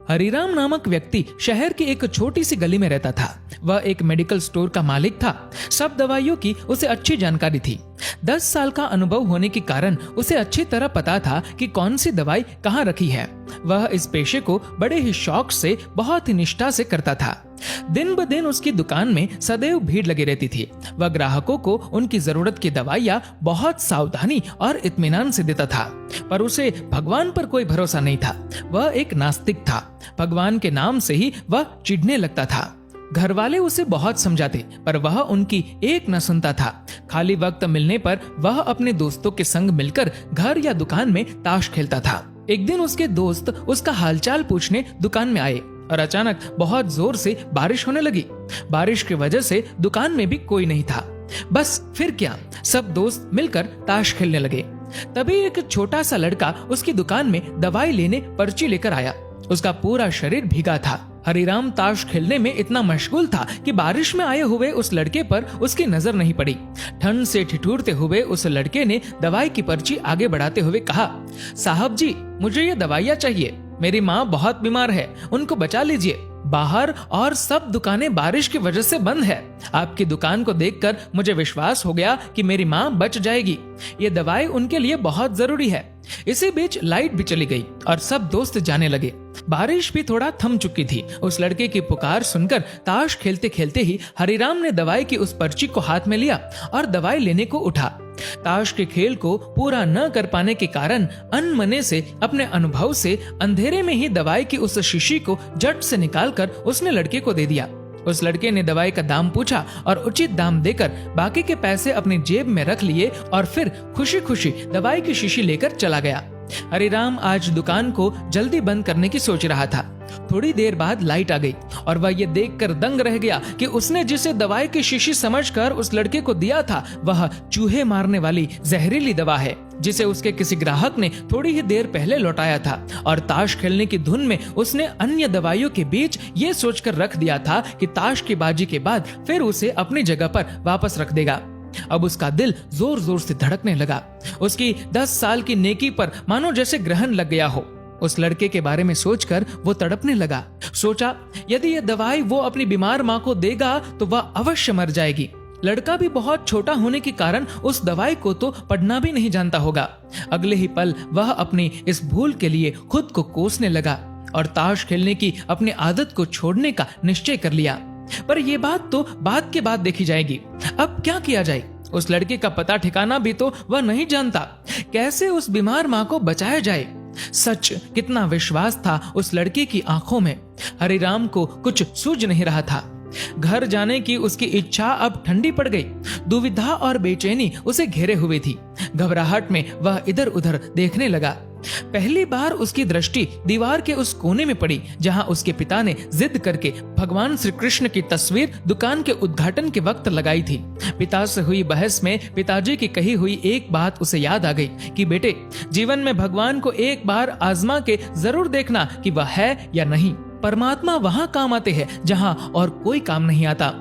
हरिराम नामक व्यक्ति शहर की एक छोटी सी गली में रहता था। वह एक मेडिकल स्टोर का मालिक था। सब दवाइयों की उसे अच्छी जानकारी थी। 10 साल का अनुभव होने के कारण उसे अच्छी तरह पता था कि कौन सी दवाई कहाँ रखी है। वह इस पेशे को बड़े ही शौक से, बहुत ही निष्ठा से करता था। दिन ब दिन उसकी दुकान में सदैव भीड़ लगी रहती थी। वह ग्राहकों को उनकी जरूरत की दवाइयाँ बहुत सावधानी और इत्मीनान से देता था। पर उसे भगवान पर कोई भरोसा नहीं था। वह एक नास्तिक था। भगवान के नाम से ही वह चिढ़ने लगता था। घर वाले उसे बहुत समझाते, पर वह उनकी एक न सुनता था। खाली वक्त मिलने पर वह अपने दोस्तों के संग मिलकर घर या दुकान में ताश खेलता था। एक दिन उसके दोस्त उसका हालचाल पूछने दुकान में आए और अचानक बहुत जोर से बारिश होने लगी। बारिश की वजह से दुकान में भी कोई नहीं था। बस फिर क्या, सब दोस्त मिलकर ताश खेलने लगे। तभी एक छोटा सा लड़का उसकी दुकान में दवाई लेने पर्ची लेकर आया। उसका पूरा शरीर भीगा था। हरिराम ताश खेलने में इतना मशगूल था कि बारिश में आए हुए उस लड़के पर उसकी नजर नहीं पड़ी। ठंड से ठिठुरते हुए उस लड़के ने दवाई की पर्ची आगे बढ़ाते हुए कहा, साहब जी, मुझे ये दवाइयाँ चाहिए। मेरी माँ बहुत बीमार है, उनको बचा लीजिए। बाहर और सब दुकानें बारिश की वजह से बंद है। आपकी दुकान को देखकर मुझे विश्वास हो गया कि मेरी माँ बच जाएगी। ये दवाई उनके लिए बहुत जरूरी है। इसी बीच लाइट भी चली गई और सब दोस्त जाने लगे। बारिश भी थोड़ा थम चुकी थी। उस लड़के की पुकार सुनकर ताश खेलते खेलते ही हरिराम ने दवाई की उस पर्ची को हाथ में लिया और दवाई लेने को उठा। ताश के खेल को पूरा न कर पाने के कारण अनमने से, अपने अनुभव से, अंधेरे में ही दवाई की उस शीशी को झट से निकालकर उसने लड़के को दे दिया। उस लड़के ने दवाई का दाम पूछा और उचित दाम देकर बाकी के पैसे अपनी जेब में रख लिए और फिर खुशी खुशी दवाई की शीशी लेकर चला गया। हरिराम आज दुकान को जल्दी बंद करने की सोच रहा था। थोड़ी देर बाद लाइट आ गई और वह ये देखकर दंग रह गया कि उसने जिसे दवाई की शीशी समझकर उस लड़के को दिया था, वह चूहे मारने वाली जहरीली दवा है, जिसे उसके किसी ग्राहक ने थोड़ी ही देर पहले लौटाया था। और ताश खेलने की धुन में उसने अन्य दवाइयों के बीच ये सोचकर रख दिया था कि ताश की बाजी के बाद फिर उसे अपनी जगह पर वापस रख देगा। अब उसका दिल जोर जोर से धड़कने लगा। उसकी 10 साल की नेकी पर मानो जैसे ग्रहण लग गया हो। उस लड़के के बारे में सोचकर वो तड़पने लगा। सोचा, यदि ये दवाई वो अपनी बीमार माँ को देगा तो वह अवश्य मर जाएगी। लड़का भी बहुत छोटा होने के कारण उस दवाई को तो पढ़ना भी नहीं जानता होगा। अगले ही पल वह अपनी इस भूल के लिए खुद को कोसने लगा और ताश खेलने की अपनी आदत को छोड़ने का निश्चय कर लिया। पर यह बात तो बाद के बाद देखी जाएगी। अब क्या किया जाए? उस लड़के का पता ठिकाना भी तो वह नहीं जानता। कैसे उस बीमार माँ को बचाया जाए? सच, कितना विश्वास था उस लड़के की आंखों में। हरिराम को कुछ सूझ नहीं रहा था। घर जाने की उसकी इच्छा अब ठंडी पड़ गई। दुविधा और बेचैनी उसे घेरे हुए थी। घबराहट में वह इधर उधर देखने लगा। पहली बार उसकी दृष्टि दीवार के उस कोने में पड़ी जहां उसके पिता ने जिद करके भगवान श्री कृष्ण की तस्वीर दुकान के उद्घाटन के वक्त लगाई थी। पिता से हुई बहस में पिताजी की कही हुई एक बात उसे याद आ गई कि बेटे, जीवन में भगवान को एक बार आजमा के जरूर देखना कि वह है या नहीं। परमात्मा वहां काम आते हैं जहां और कोई काम नहीं आता।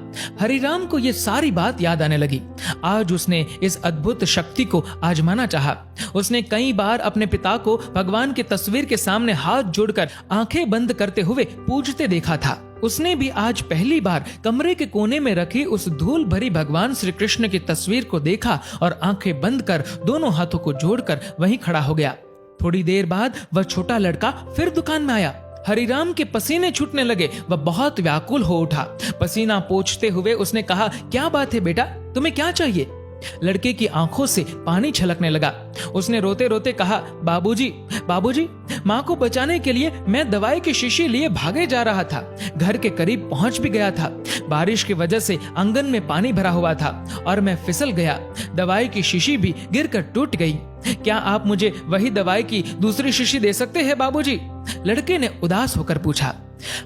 हरिराम को ये सारी बात याद आने लगी। आज उसने इस अद्भुत शक्ति को आजमाना चाहा। उसने कई बार अपने पिता को भगवान की तस्वीर के सामने हाथ जोड़कर आंखें बंद करते हुए पूजते देखा था। उसने भी आज पहली बार कमरे के कोने में रखी उस धूल भरी भगवान श्री कृष्ण की तस्वीर को देखा और आंखें बंद कर दोनों हाथों को जोड़कर वहीं खड़ा हो गया। थोड़ी देर बाद वह छोटा लड़का फिर दुकान में आया। हरिराम के पसीने छूटने लगे। वह बहुत व्याकुल हो उठा। पसीना पोंछते हुए उसने कहा, क्या बात है बेटा, तुम्हें क्या चाहिए? लड़के की आंखों से पानी छलकने लगा। उसने रोते रोते कहा, बाबूजी, बाबूजी, माँ को बचाने के लिए मैं दवाई की शीशी लिए भागे जा रहा था। घर के करीब पहुंच भी गया था। बारिश की वजह से आंगन में पानी भरा हुआ था और मैं फिसल गया। दवाई की शीशी भी गिरकर टूट गई। क्या आप मुझे वही दवाई की दूसरी शीशी दे सकते हैं बाबूजी? लड़के ने उदास होकर पूछा।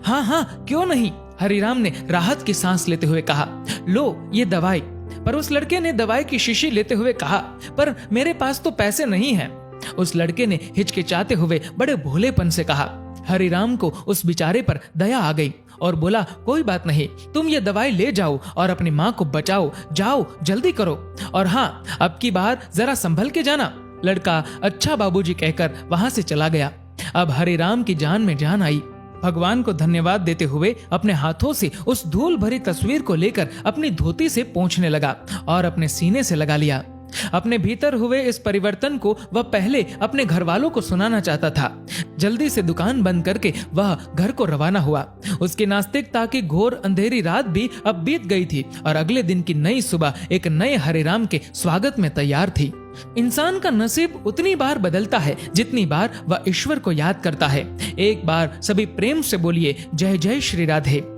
हाँ हाँ, क्यों नहीं, हरिराम ने राहत की सांस लेते हुए कहा। लो ये दवाई। पर उस लड़के ने दवाई की शीशी लेते हुए कहा, पर मेरे पास तो पैसे नहीं हैं। उस लड़के ने हिचकिचाते हुए बड़े भोलेपन से कहा। हरिराम को उस बेचारे पर दया आ गई और बोला, कोई बात नहीं, तुम ये दवाई ले जाओ और अपनी माँ को बचाओ। जाओ, जल्दी करो। और हाँ, अब की बार जरा संभल के जाना। लड़का अच्छा बाबूजी कहकर वहां से चला गया। अब हरिराम की जान में जान आई। भगवान को धन्यवाद देते हुए अपने हाथों से उस धूल भरी तस्वीर को लेकर अपनी धोती से पोंछने लगा और अपने सीने से लगा लिया। अपने भीतर हुए इस परिवर्तन को वह पहले अपने घर वालों को सुनाना चाहता था। जल्दी से दुकान बंद करके वह घर को रवाना हुआ। उसकी नास्तिकता की घोर अंधेरी रात भी अब बीत गई थी और अगले दिन की नई सुबह एक नए हरे राम के स्वागत में तैयार थी। इंसान का नसीब उतनी बार बदलता है जितनी बार वह ईश्वर को याद करता है। एक बार सभी प्रेम से बोलिए जय जय श्री राधे।